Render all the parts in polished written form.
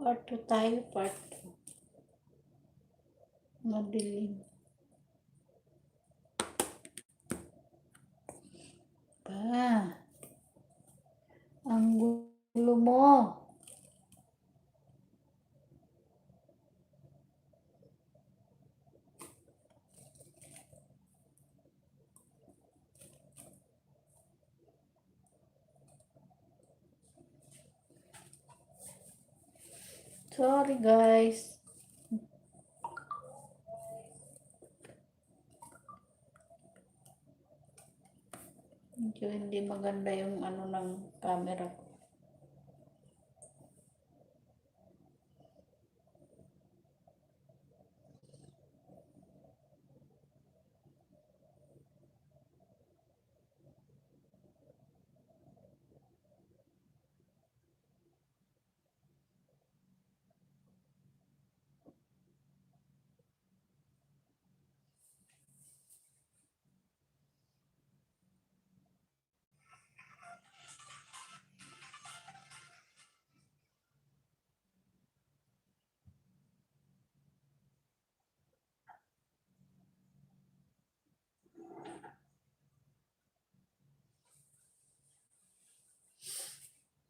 Part 2 tayo, part 2. Madilim. Pa, ang gulo mo. Sorry guys. Medyo hindi maganda yung ano ng camera ko.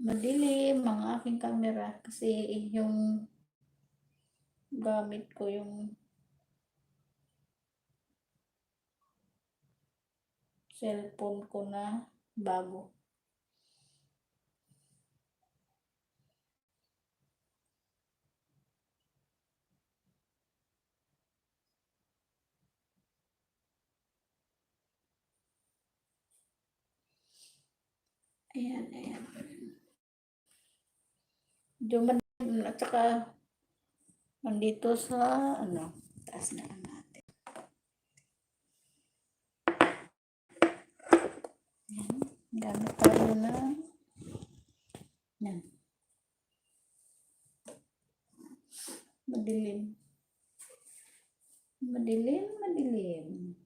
Madilim ang aking camera kasi yung gamit ko yung cellphone ko na bago. Ayan, ayan. Medyo madilim at saka nandito sa ano, taas na lang natin. Ayan, gamit tayo na yan. Madilim. Madilim, madilim.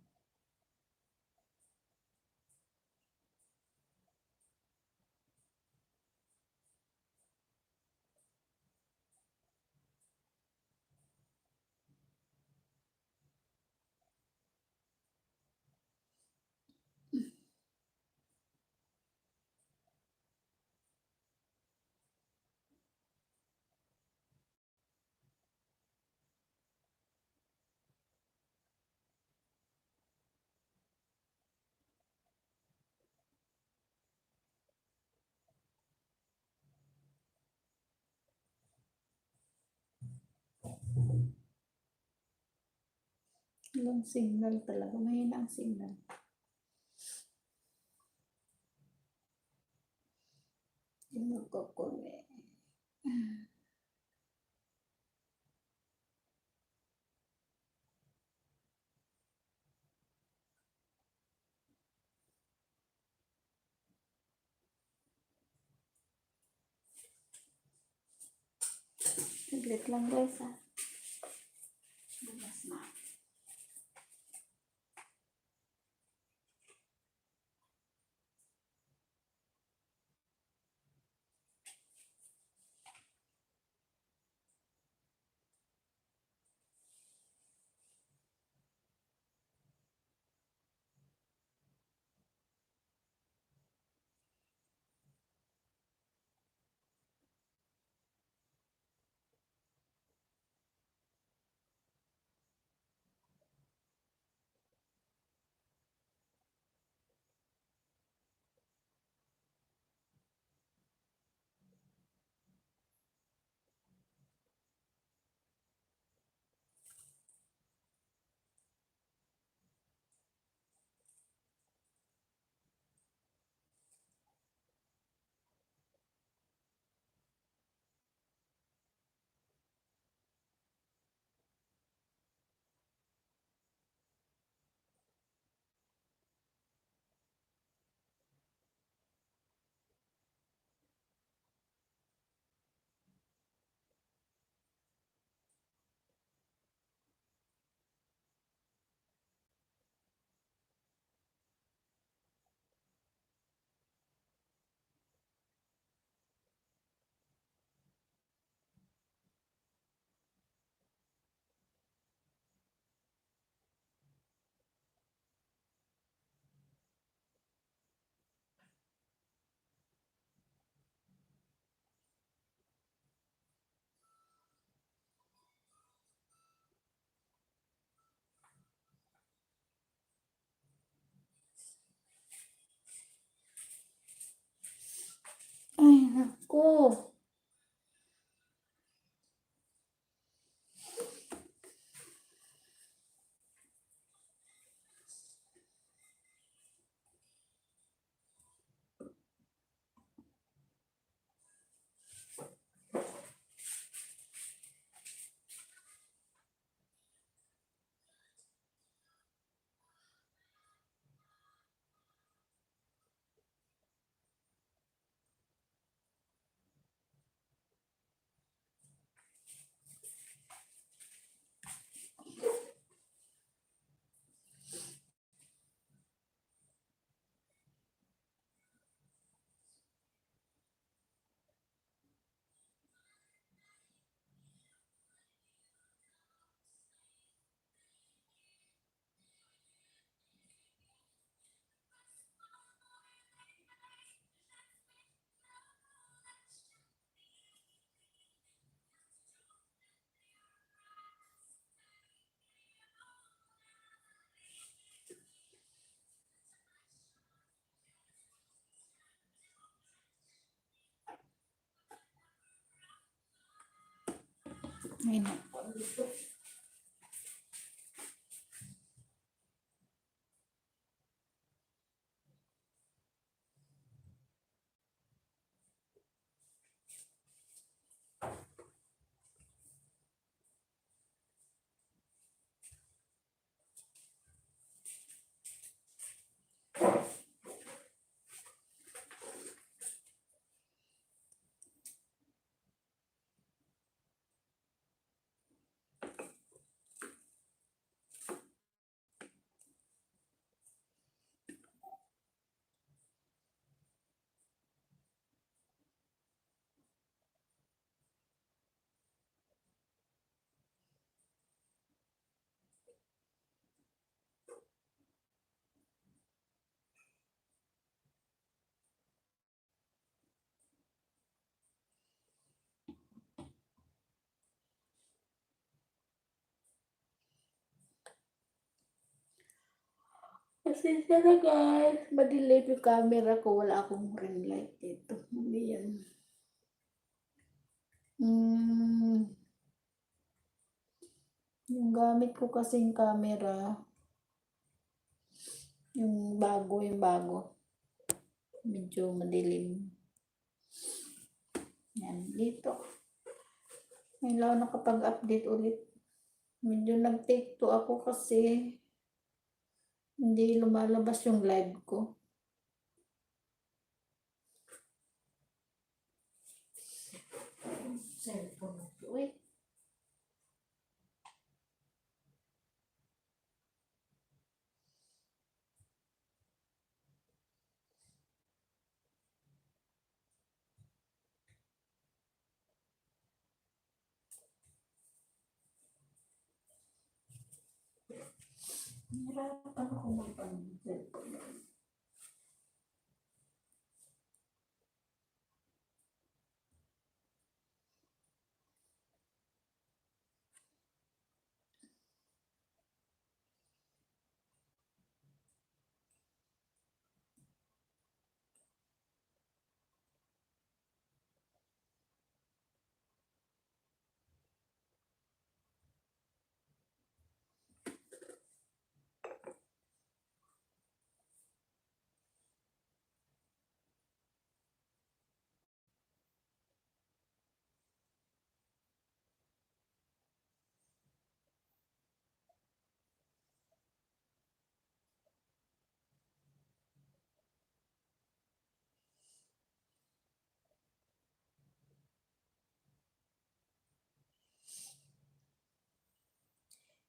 Walang signal talaga. Mahina ang signal. Hindi magkukuli. Saglit lang guys ha. Bukas na. May nakuha dito. Pasensya na guys, madilim yung camera ko, wala akong ring light dito. Hindi yan. Yung gamit ko kasing camera, yung bago, medyo madilim. Yan, dito. Ngayon lang nakapag-update ulit. Medyo nag-take 2 ako kasi hindi lumalabas yung live ko. Cellphone ko. Wait. Nahirapan ako mag-cellphone.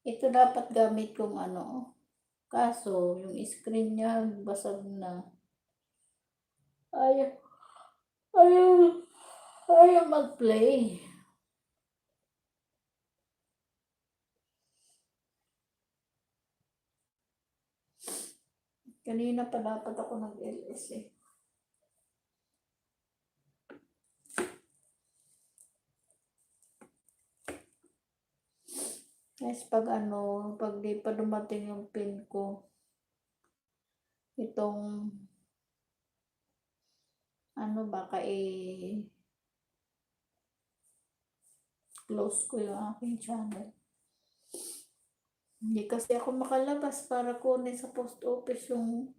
Ito dapat gamit kong ano. Kaso, yung screen niya basag na. Ayaw, ayaw, ayaw mag-play. Kanina pa dapat ako nag-LS eh. Guys, pag di pa dumating yung pin ko, itong, baka close ko yung aking channel. Hindi kasi ako makalabas para kunin sa post office yung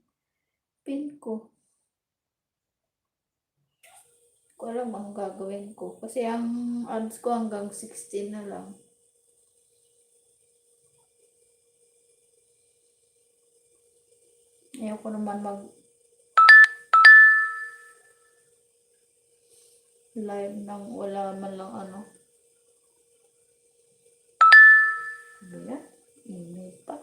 pin ko. Ko alam ang gagawin ko. Kasi ang ads ko hanggang 16 na lang. Ayoko naman live nang wala man lang ano. Ano yan? Email pa.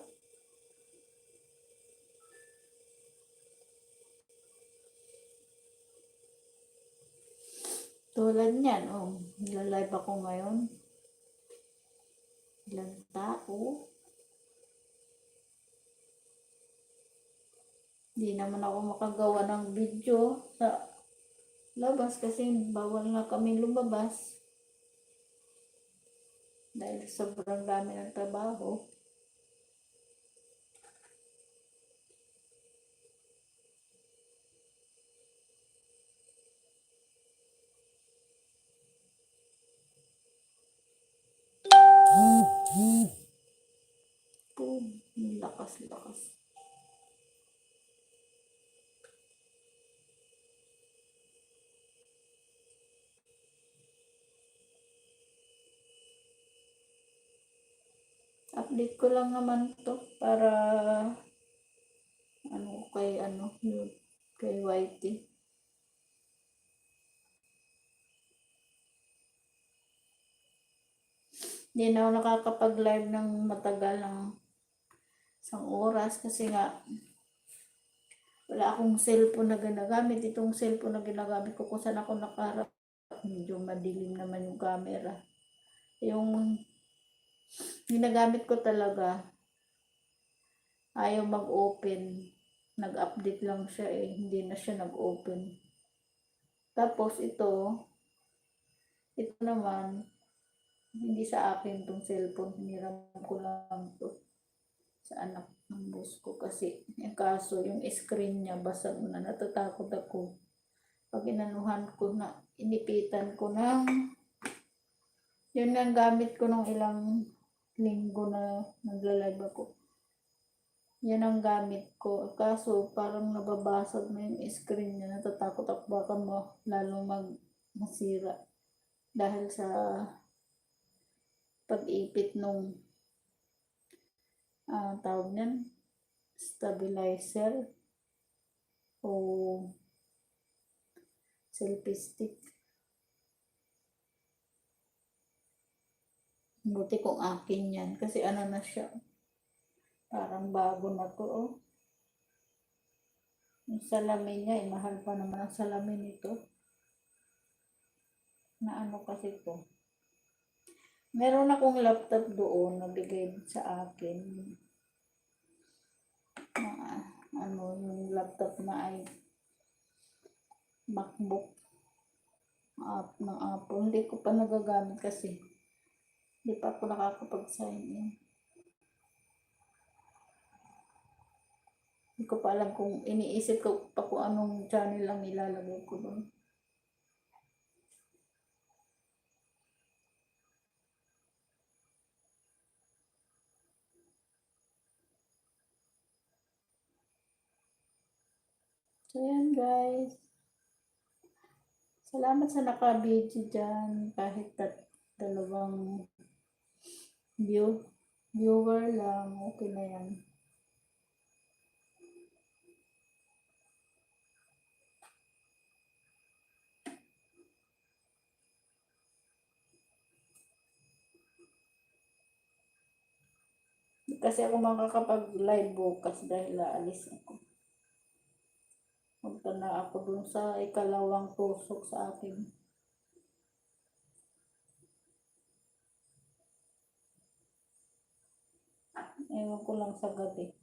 Tulad niyan, nilalive ako ngayon. Ilang tao. Hindi naman ako makagawa ng video sa labas kasi bawal nga kami lumabas. Dahil sobrang dami ng trabaho. Boom. Lakas-lakas. Update ko lang naman to para kay YT. Hindi na ako nakakapag-live ng matagal ng isang oras kasi nga wala akong cellphone na ginagamit. Itong cellphone na ginagamit ko kung saan ako nakaharap, medyo madilim naman yung camera. Yung ginagamit ko talaga ayaw mag-open. Nag-update lang siya hindi na siya nag-open. Tapos ito naman, hindi sa akin tong cellphone, hiniram ko lang to sa anak ng boss ko kasi yung kaso yung screen niya basag na, natatakot ako. Pag inanuhan ko na, inipitan ko ng, yun nga gamit ko nung ilang linggo na nagla-live ako. Yan ang gamit ko. Kaso parang nababasag na yung screen niya. Natatakot ako baka lalong masira. Dahil sa pag-ipit nung tawag niyan, stabilizer o selfie stick. Buti kung akin yan. Kasi ano na siya. Parang bago na to Yung salamin niya, mahal pa naman ang salamin nito. Na ano kasi to. Meron akong laptop doon na bigay sa akin. Yung laptop na ay MacBook ng Apple. Hindi ko pa nagagamit kasi hindi pa ako nakakapag-sign in. Hindi ko pa alam kung iniisip ko pa kung anong channel lang ilalagay ko doon. So yan guys. Salamat sa naka-video dyan. Kahit dalawang viewer lang, okay na yan. Kasi ako makakapag-live bukas dahil aalis ako. Punta na ako dun sa ikalawang tusok sa akin. Ewan ko lang sa gabi.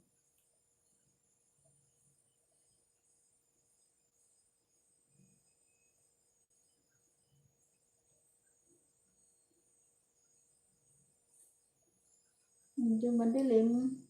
Medyo madilim.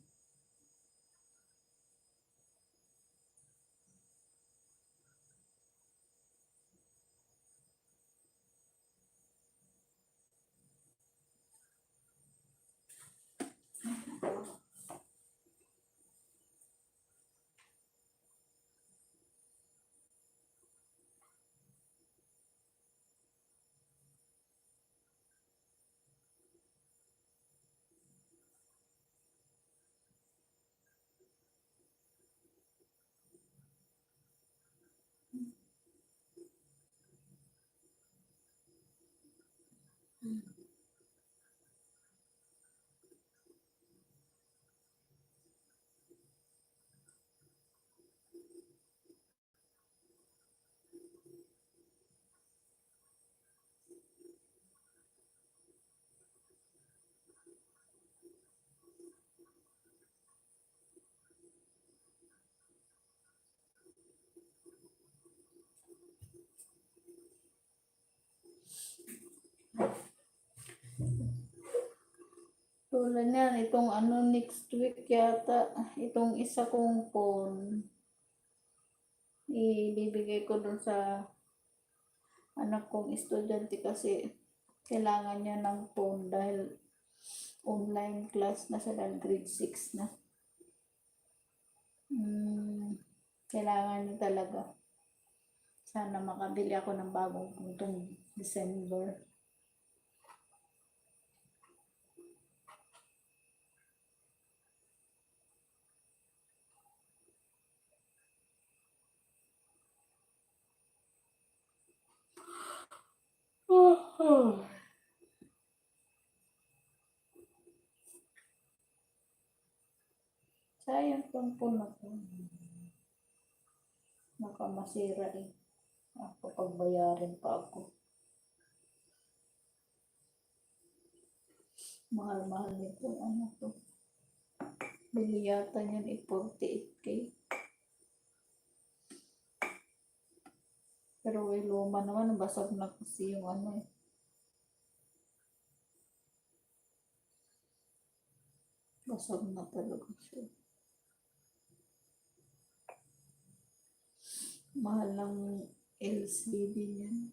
Tulad niyan, itong next week yata, itong isa kong phone, ibibigay ko dun sa anak kong estudyante kasi kailangan niya ng phone dahil Online class na sila, grade 6 na. Kailangan nyo talaga. Sana makabili ako ng bagong puntong December. Sayang pang po na po. Nakamasira eh. Ako pagbayarin pa ako. Mahal-mahal nito. Ano to? Bili yata niyan 48K. Pero luma naman, basag na kasi yung ano eh. Basag na talaga siya. Mahal ng LCD niyan.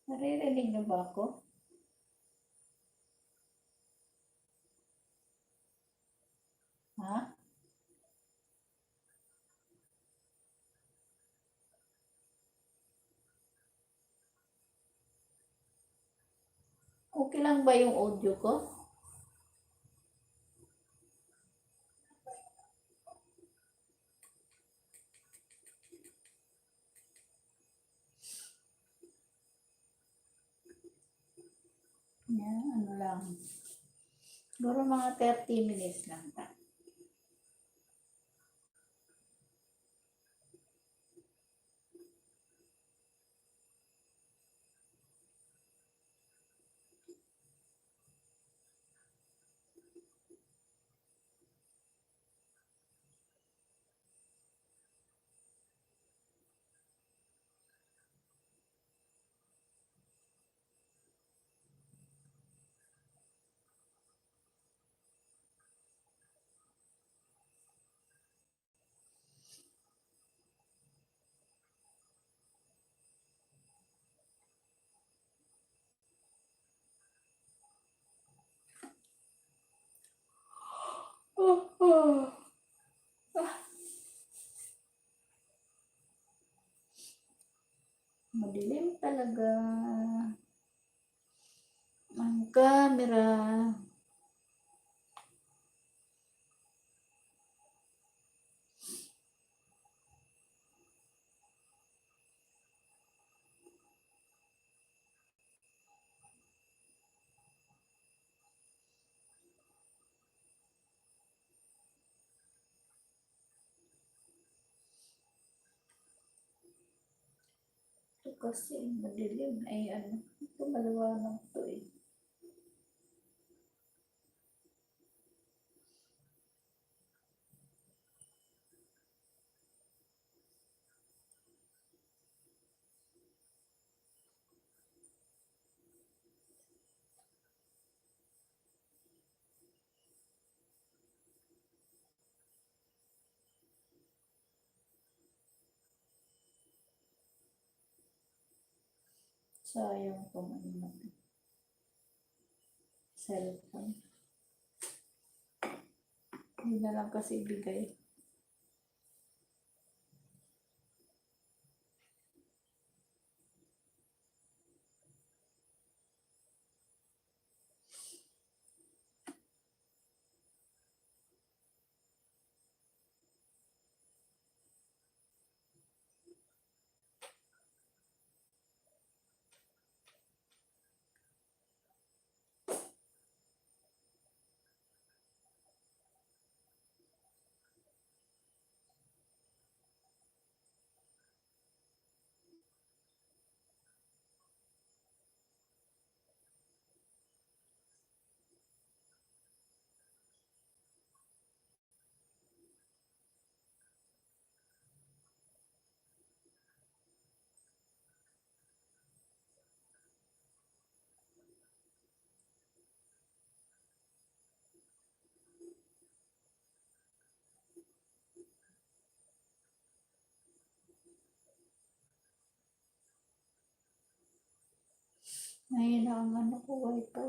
Naririnig niyo ba ako? Ha? Okay lang ba yung audio ko? Yan, ano lang. Siguro mga 30 minutes lang. Madilim talaga. Ang camera. Ito kasi madilim. Ay ano. Ito maliwanag to eh. Sayang kung ano natin. Cellphone. Hindi na lang kasi bigay. Mahina ang ano ko, wifi.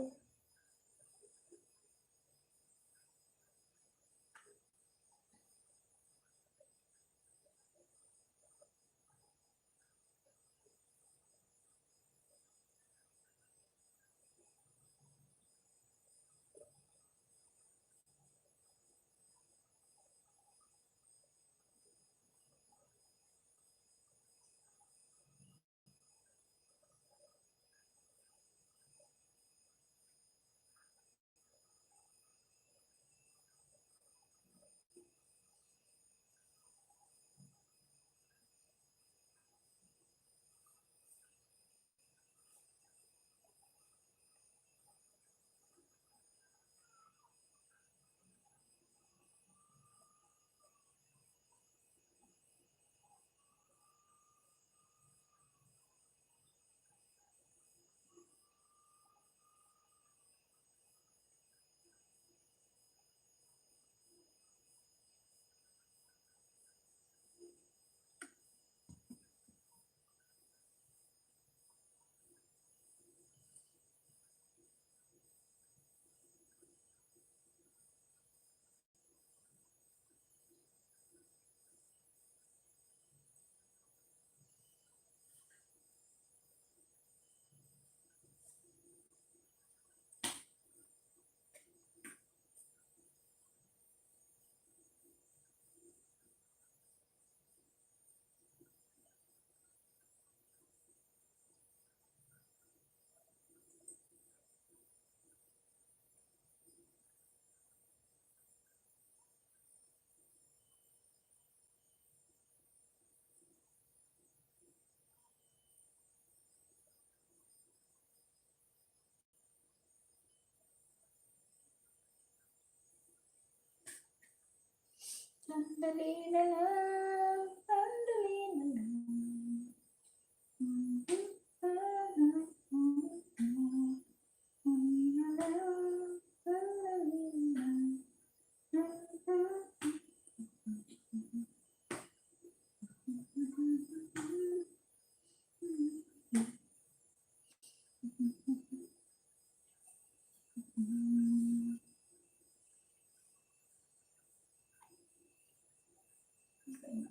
Sandali na lang, sandali na lang.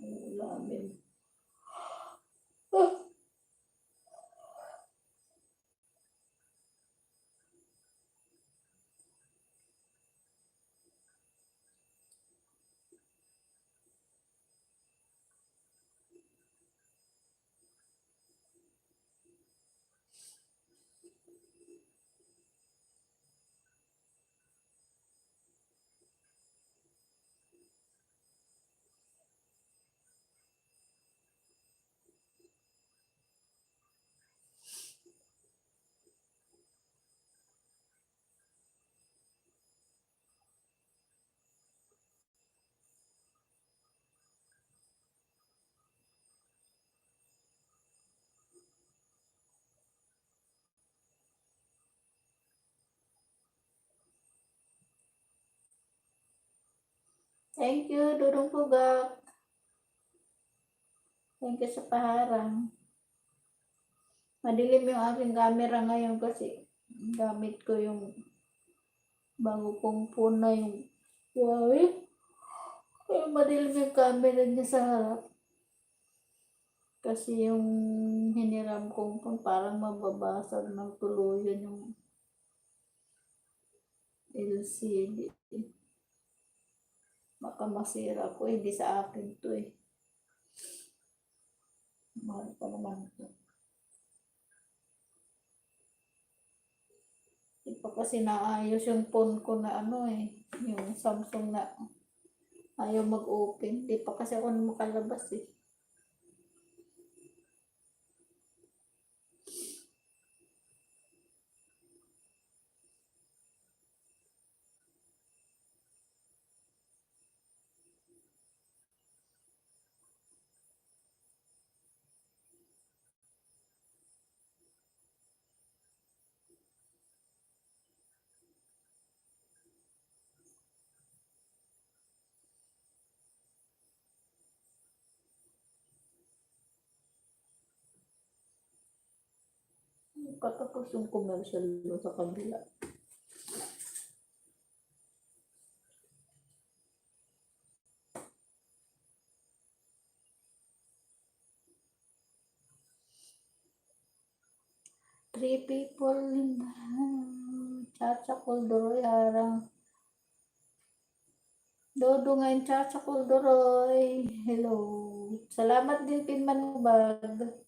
Ulamin. Oh, thank you, Dudong Pugak. Thank you sa paharang. Madilim yung aking camera ngayon kasi gamit ko yung bago kong phone na yung Huawei. Kaya madilim yung camera niya sa harap. Kasi yung hiniram kong phone parang mababasag ng tuluyan yung LCD. Baka masira ko, hindi sa akin to eh. Mahal pa naman ito. Hindi pa kasi naayos yung phone ko na ano eh. Yung Samsung na ayaw mag-open. Hindi pa kasi ako makalabas eh. Patapos yung commercial doon sa kabila. Three people in Chacha Kuldoroy harang. Dodo ngayon Chacha Kuldoroy. Hello. Salamat din Pinmanubag.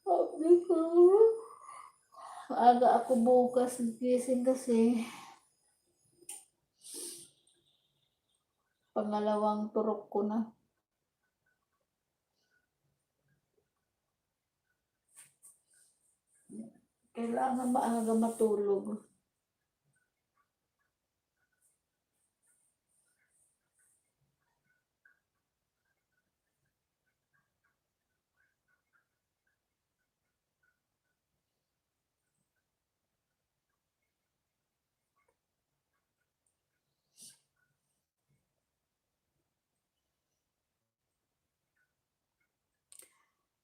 Sabi ko, aga ako bukas gising kasi pangalawang turok ko na. Kailangan maaga matulog.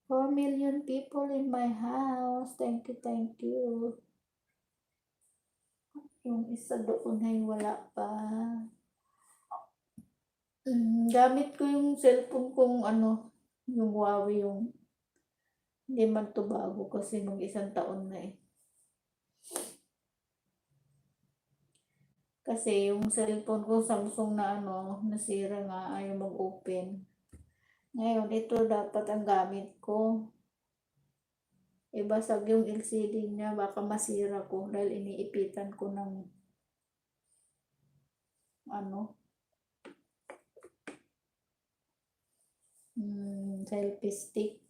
Four million people in my house. Thank you, thank you. Yung isa doon ay wala pa. Gamit ko yung cellphone kong ano, yung Huawei, yung hindi man to bago kasi mag-isang taon na eh. Kasi yung cellphone ko Samsung na ano, nasira nga, ayaw mag-open. Ngayon, ito dapat ang gamit ko. Ibasag yung LCD niya, baka masira ko dahil iniipitan ko ng ano, selfie stick.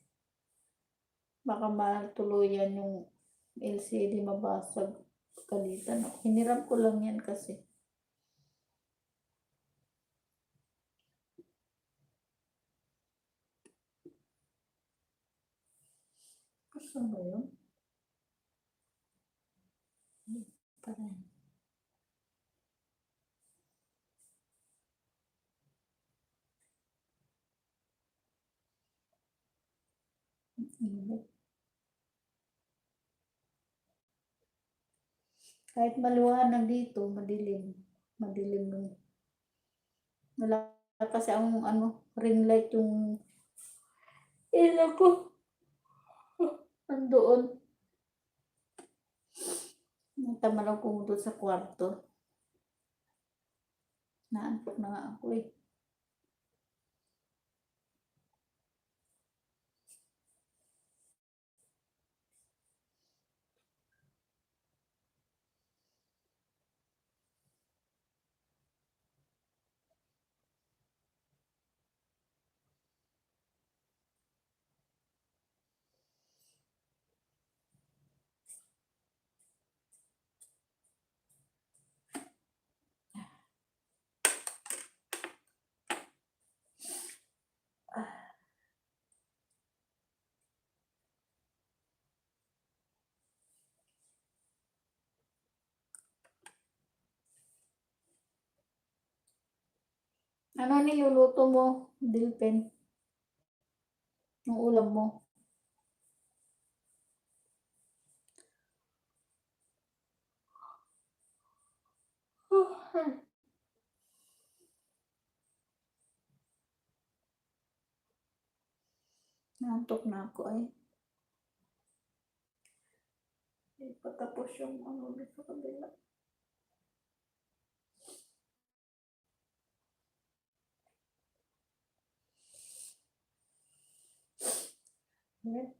Baka matuluyan yung LCD mabasag kalitan. Hiniram ko lang yan kasi. Gusto mo yun? Parang. Init. Kahit maliwanag dito, madilim. Madilim nun. Wala kasi ang ano, ring light yung ilaw ko. Nandoon. Tama lang pumunta sa kwarto. Naantok na nga ako eh. Ano niluluto mo, Dilpen? Yung ulam mo? Naantok na ako ay. Hindi pa tapos yung ano dito sa kabila. Yan.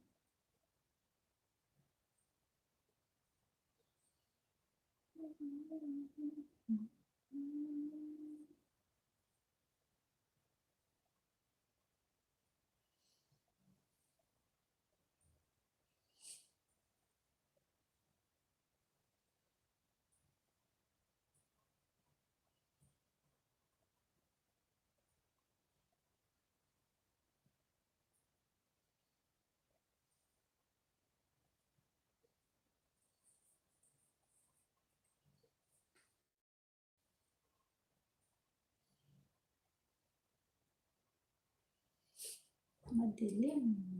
Madilim.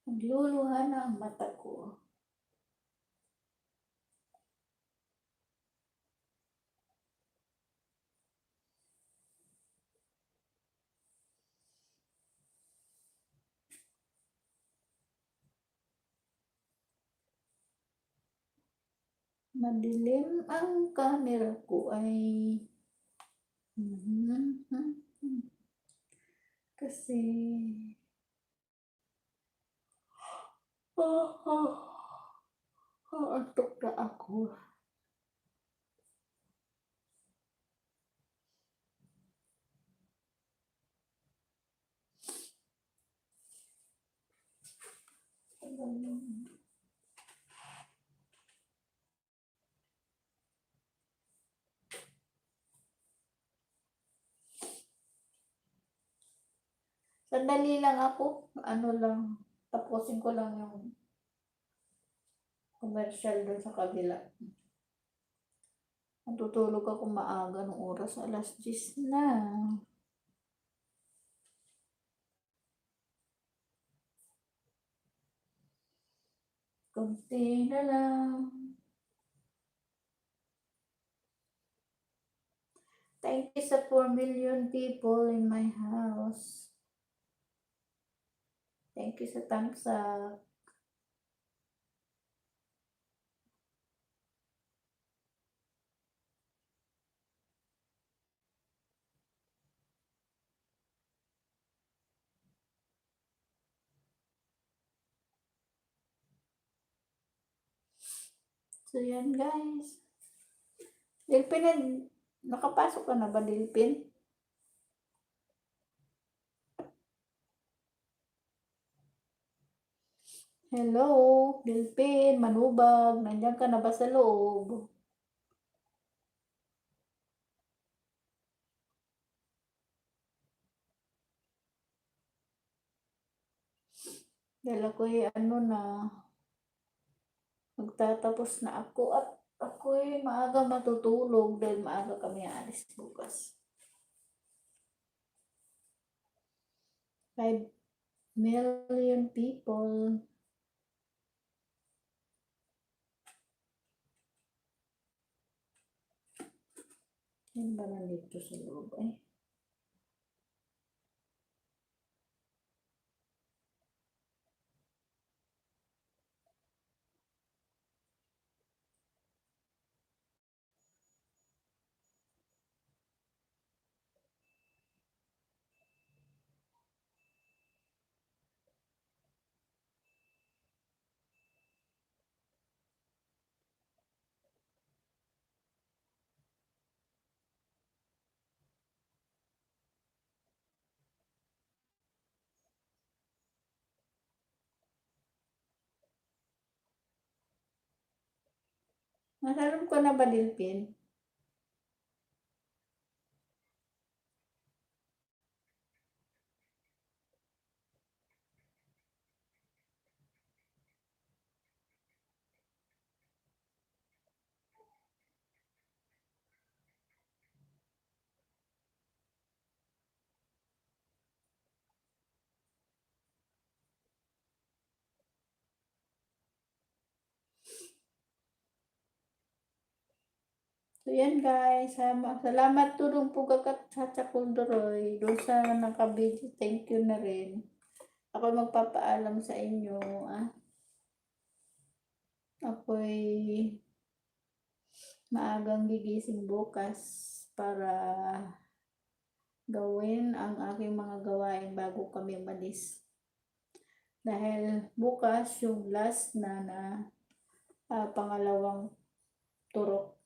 Nagluluha na ang mata ko. Madilim ang camera ko ay kasi antok na ako. Sandali lang ako, ano lang, tapusin ko lang yung commercial doon sa kabila. Natutulog ako maaga ng oras, alas 10 na. Kunti na lang. Thank you sa 4 million people in my house. Thank you sa thumbs up. So yan guys. Dilpin, nakapasok ka na ba Dilpin? Hello, Dilpin, Manubag, nandiyan ka na ba sa loob? Dahil ako'y ano na, magtatapos na ako at ako'y maaga matutulog dahil maaga kami alis bukas. 5 million people. Yan ba nandito sa loob eh? Nasalam ko na ba Dilpin? So yan guys, salamat tulong po kakat sa Chakulduroy. Doon sa nakabidyo, thank you na rin. Ako magpapaalam sa inyo. Ako'y maagang gigising bukas para gawin ang aking mga gawain bago kami umalis. Dahil bukas yung last na pangalawang turok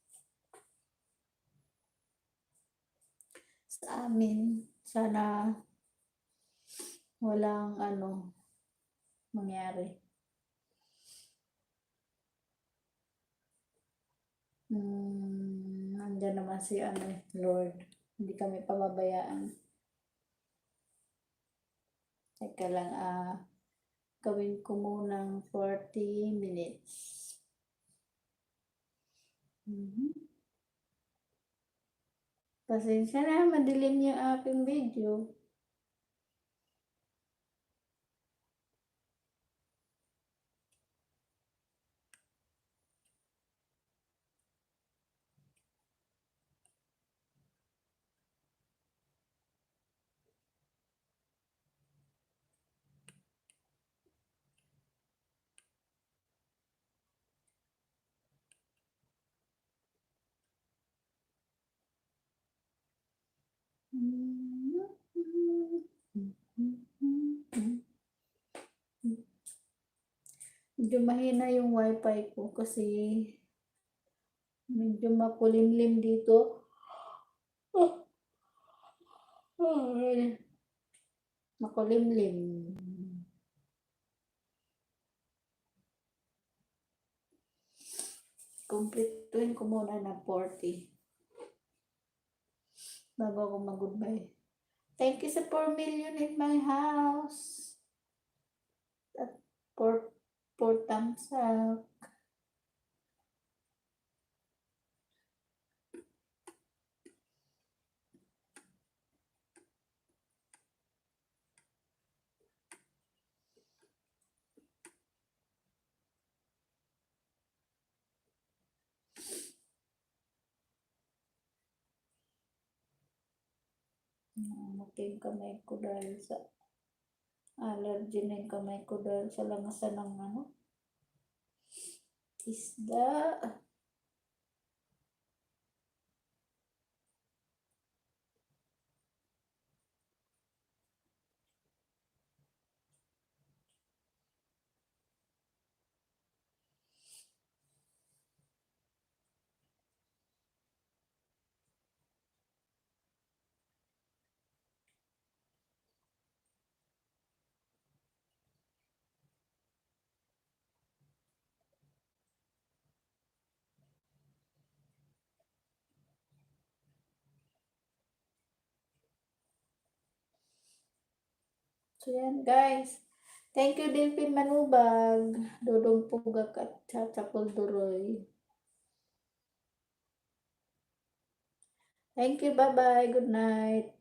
sa amin. Sana walang mangyari. Nandiyan naman si Lord. Hindi kami pababayaan. Teka lang, gawin ko munang 40 minutes. Pasensya na, madilim yung aking video. Medyo mahina yung wifi ko kasi medyo makulimlim dito. Makulimlim. Kumpletuhin ko muna na 40 bago ako mag-goodbye. Thank you sa 4 million in my house. At 4 thumbs up. Namatay yung kamay ko dahil sa allergy na yung kamay ko dahil sa langasan ng isda. So yan guys. Thank you Delphine Manubag, Dodong Pugak at Chacha Kulduroy. Thank you, bye-bye, good night.